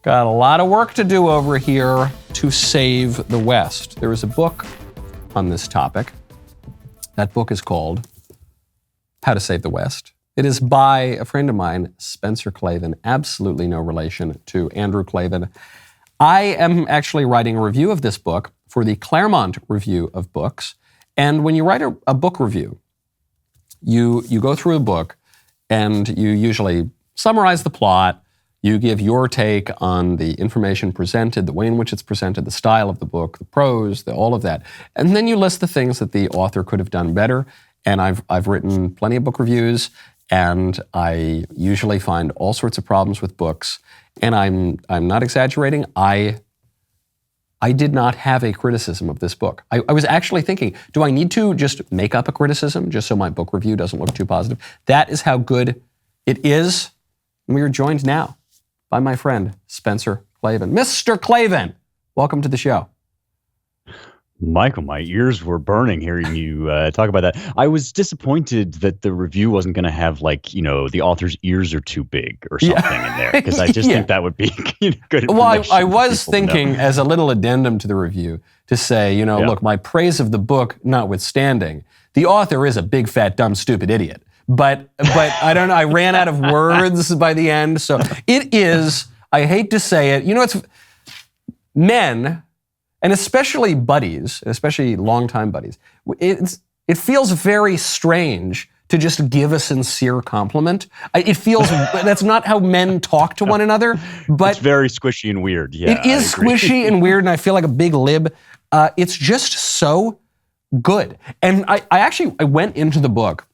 Got a lot of work to do over here to save the West. There is a book on this topic. That book is called How to Save the West. It is by a friend of mine, Spencer Klavan, absolutely no relation to Andrew Klavan. I am actually writing a review of this book for the Claremont Review of Books. And when you write a book review, you go through a book and you usually summarize the plot. You give your take on the information presented, the way in which it's presented, the style of the book, the prose, all of that. And then you list the things that the author could have done better. And I've written plenty of book reviews, and I usually find all sorts of problems with books. And I'm not exaggerating. I did not have a criticism of this book. I was actually thinking, do I need to just make up a criticism just so my book review doesn't look too positive? That is how good it is. And we are joined now by my friend, Spencer Klavan. Mr. Klavan, welcome to the show. Michael, my ears were burning hearing you talk about that. I was disappointed that the review wasn't going to have, the author's ears are too big or something in there, because I just think that would be good. Well, I was thinking as a little addendum to the review to say, look, my praise of the book notwithstanding, the author is a big, fat, dumb, stupid idiot. But I don't know, I ran out of words by the end. So it is, I hate to say it, it's men, and especially buddies, especially longtime buddies, it feels very strange to just give a sincere compliment. It feels, that's not how men talk to one another, but it's very squishy and weird. Yeah, it is squishy and weird, and I feel like a big lib. It's just so good. And I went into the book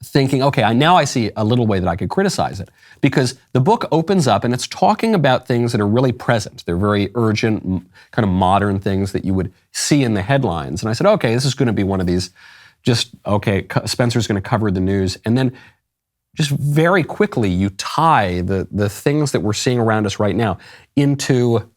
thinking, okay, now I see a little way that I could criticize it, because the book opens up and it's talking about things that are really present. They're very urgent, kind of modern things that you would see in the headlines. And I said, okay, this is going to be one of these, Spencer's going to cover the news. And then just very quickly, you tie the things that we're seeing around us right now into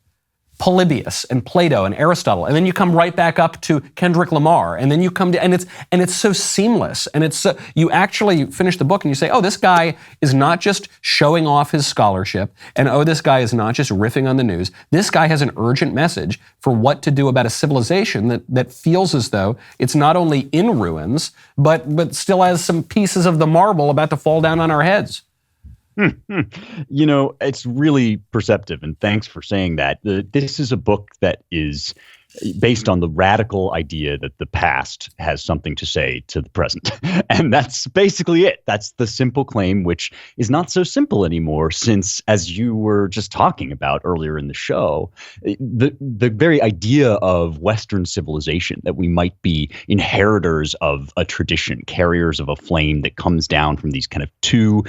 Polybius and Plato and Aristotle, and then you come right back up to Kendrick Lamar, and then you come to, and it's so seamless, and it's so, you actually finish the book and you say, oh, this guy is not just showing off his scholarship, and oh, this guy is not just riffing on the news. This guy has an urgent message for what to do about a civilization that feels as though it's not only in ruins, but still has some pieces of the marble about to fall down on our heads. It's really perceptive, and thanks for saying that. This is a book that is based on the radical idea that the past has something to say to the present. And that's basically it. That's the simple claim, which is not so simple anymore, since, as you were just talking about earlier in the show, the very idea of Western civilization, that we might be inheritors of a tradition, carriers of a flame that comes down from these kind of two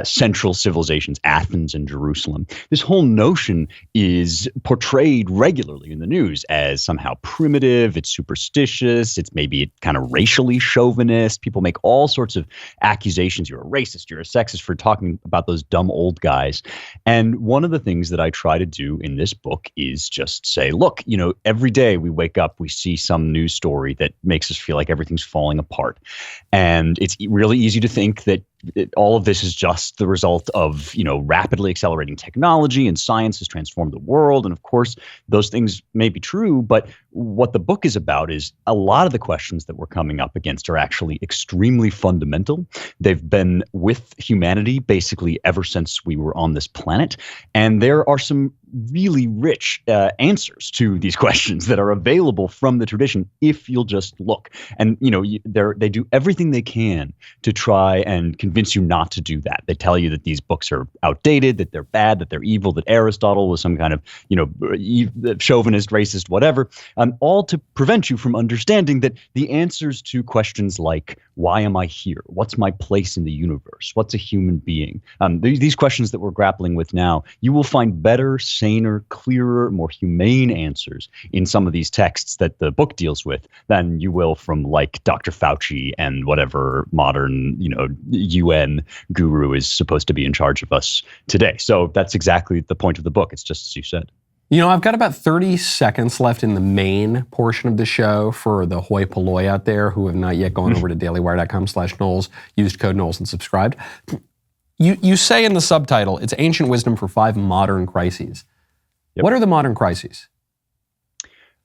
central civilizations, Athens and Jerusalem. This whole notion is portrayed regularly in the news as somehow primitive, it's superstitious, it's maybe kind of racially chauvinist. People make all sorts of accusations. You're a racist, you're a sexist for talking about those dumb old guys. And one of the things that I try to do in this book is just say, look, every day we wake up, we see some news story that makes us feel like everything's falling apart. And it's really easy to think that all of this is just the result of, rapidly accelerating technology, and science has transformed the world. And of course, those things may be true, but what the book is about is a lot of the questions that we're coming up against are actually extremely fundamental. They've been with humanity basically ever since we were on this planet. And there are some really rich answers to these questions that are available from the tradition if you'll just look. And, they do everything they can to try and convince you not to do that. They tell you that these books are outdated, that they're bad, that they're evil, that Aristotle was some kind of, chauvinist, racist, whatever, all to prevent you from understanding that the answers to questions like, why am I here? What's my place in the universe? What's a human being? These questions that we're grappling with now, you will find better, saner, clearer, more humane answers in some of these texts that the book deals with than you will from like Dr. Fauci and whatever modern, UN guru is supposed to be in charge of us today. So that's exactly the point of the book. It's just as you said. I've got about 30 seconds left in the main portion of the show for the hoi polloi out there who have not yet gone over to dailywire.com/Knowles, used code Knowles and subscribed. You say in the subtitle, it's ancient wisdom for 5 modern crises. Yep. What are the modern crises?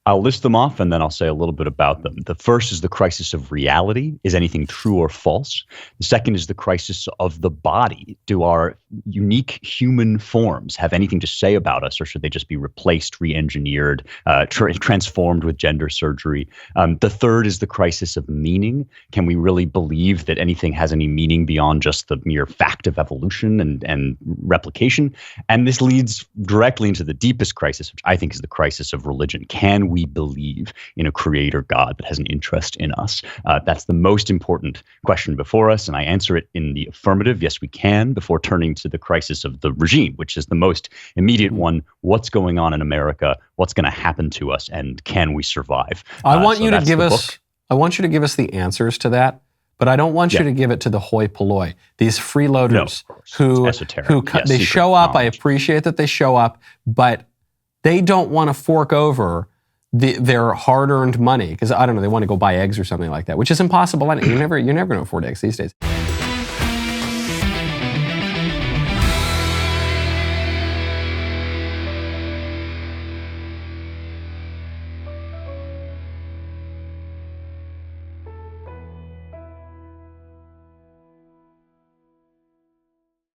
I'll list them off and then I'll say a little bit about them. The first is the crisis of reality. Is anything true or false? The second is the crisis of the body. Do our unique human forms have anything to say about us, or should they just be replaced, re-engineered, transformed with gender surgery? The third is the crisis of meaning. Can we really believe that anything has any meaning beyond just the mere fact of evolution and replication? And this leads directly into the deepest crisis, which I think is the crisis of religion. Can we believe in a creator God that has an interest in us? That's the most important question before us, and I answer it in the affirmative. Yes, we can, before turning to the crisis of the regime, which is the most immediate one. What's going on in America? What's going to happen to us? And can we survive? I want you to give us the answers to that, but I don't want you to give it to the hoi polloi. These freeloaders they show up. I appreciate that they show up, but they don't want to fork over their hard-earned money because, I don't know, they want to go buy eggs or something like that, which is impossible. You're never going to afford eggs these days.